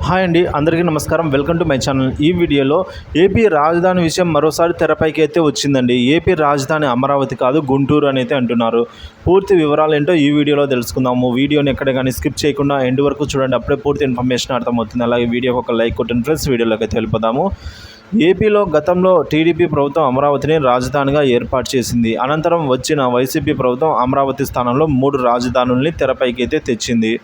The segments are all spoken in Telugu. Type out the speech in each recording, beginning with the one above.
హాయ్ అండి, అందరికీ నమస్కారం. Welcome to my channel. ఈ వీడియోలో ఏపీ రాజధాని విషయం మరోసారి తెరపైకి అయితే వచ్చిందండి. ఏపీ రాజధాని అమరావతి కాదు, గుంటూరు అని అయితే అంటున్నారు. పూర్తి వివరాలు ఏంటో ఈ వీడియోలో తెలుసుకుందాము. వీడియోని ఎక్కడ కానీ స్కిప్ చేయకుండా ఎండ్ వరకు చూడండి, అప్పుడే పూర్తి ఇన్ఫర్మేషన్ అర్థమవుతుంది. అలాగే వీడియోకి ఒక లైక్ కొట్టండి ఫ్రెండ్స్. వీడియోలోకి అయితే వెళ్ళిపోదాము. ఏపీలో గతంలో టీడీపీ ప్రభుత్వం అమరావతిని రాజధానిగా ఏర్పాటు చేసింది. అనంతరం వచ్చిన వైసీపీ ప్రభుత్వం అమరావతి స్థానంలో 3 రాజధానుల్ని తెరపైకి అయితే తెచ్చింది.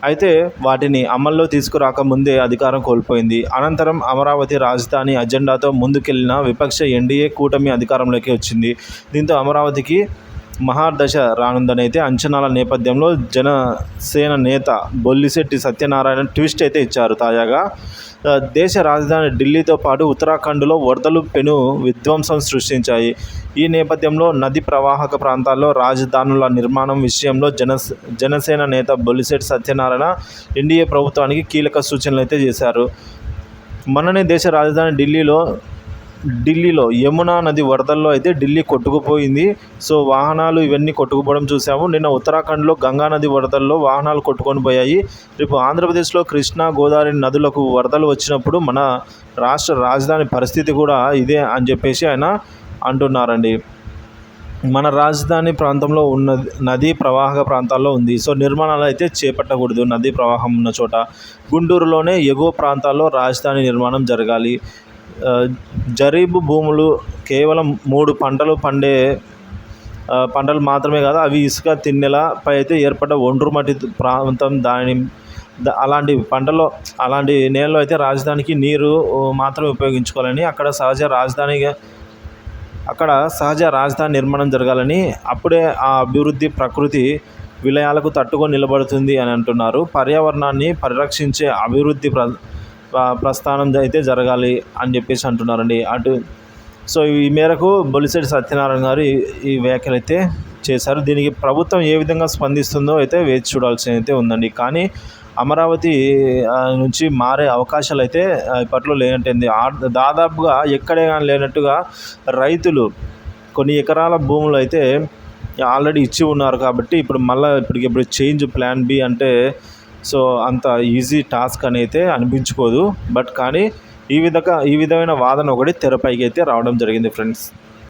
అయితే వాటిని అమల్లో తీసుకురాకముందే అధికారం కోల్పోయింది. అనంతరం అమరావతి రాజధాని అజెండాతో ముందుకెళ్లిన విపక్ష ఎన్డీఏ కూటమి అధికారంలోకి వచ్చింది. దీంతో అమరావతికి మహాదశ రానుందని అయితే అంచనాల నేపథ్యంలో జనసేన నేత బొల్లిశెట్టి సత్యనారాయణ ట్విస్ట్ అయితే ఇచ్చారు. తాజాగా దేశ రాజధాని ఢిల్లీతో పాటు ఉత్తరాఖండ్లో వరదలు పెను విధ్వంసం సృష్టించాయి. ఈ నేపథ్యంలో నది ప్రవాహక ప్రాంతాల్లో రాజధానుల నిర్మాణం విషయంలో జనసేన నేత బొల్లిశెట్టి సత్యనారాయణ ఎన్డీఏ ప్రభుత్వానికి కీలక సూచనలు అయితే చేశారు. మొన్ననే దేశ రాజధాని ఢిల్లీలో యమునా నది వరదల్లో అయితే ఢిల్లీ కొట్టుకుపోయింది. సో వాహనాలు ఇవన్నీ కొట్టుకుపోవడం చూసాము. నిన్న ఉత్తరాఖండ్లో గంగా నది వరదల్లో వాహనాలు కొట్టుకొని పోయాయి. రేపు ఆంధ్రప్రదేశ్లో కృష్ణా గోదావరి నదులకు వరదలు వచ్చినప్పుడు మన రాష్ట్ర రాజధాని పరిస్థితి కూడా ఇదే అని చెప్పేసి ఆయన అంటున్నారండి. మన రాజధాని ప్రాంతంలో ఉన్న నదీ ప్రవాహక ప్రాంతాల్లో ఉంది. సో నిర్మాణాలు అయితే చేపట్టకూడదు నదీ ప్రవాహం ఉన్న చోట. గుంటూరులోనే ఎగువ ప్రాంతాల్లో రాజధాని నిర్మాణం జరగాలి. జరీబు భూములు కేవలం 3 పంటలు పండే పంటలు మాత్రమే కాదు, అవి ఇసుక తిన్నెలపై అయితే ఏర్పడ్డ ఒండ్రు మట్టి ప్రాంతం. అలాంటి పంటలో అలాంటి నేలలో అయితే రాజధానికి నీరు మాత్రమే ఉపయోగించుకోవాలని, అక్కడ సహజ రాజధాని నిర్మాణం జరగాలని, అప్పుడే ఆ అభివృద్ధి ప్రకృతి విలయాలకు తట్టుకొని నిలబడుతుంది అని అంటున్నారు. పర్యావరణాన్ని పరిరక్షించే అభివృద్ధి ప్రస్థానం అయితే జరగాలి అని చెప్పేసి అంటున్నారండి. సో ఈ మేరకు బొలిశెట్టి సత్యనారాయణ గారు ఈ వ్యాఖ్యలు అయితే చేశారు. దీనికి ప్రభుత్వం ఏ విధంగా స్పందిస్తుందో అయితే వేచి చూడాల్సి అయితే ఉందండి. కానీ అమరావతి నుంచి మారే అవకాశాలు అయితే ఇప్పట్లో లేనట్టుంది. దాదాపుగా ఎక్కడే కానీ లేనట్టుగా రైతులు కొన్ని ఎకరాల భూములు అయితే ఆల్రెడీ ఇచ్చి ఉన్నారు. కాబట్టి ఇప్పుడు మళ్ళీ ఇప్పటికిప్పుడు చేంజ్ ప్లాన్ బి అంటే సో అంత ఈజీ టాస్క్ అని అయితే అనిపించుకోదు. బట్ కానీ ఈ విధమైన వాదన ఒకటి తెరపైకి అయితే రావడం జరిగింది ఫ్రెండ్స్.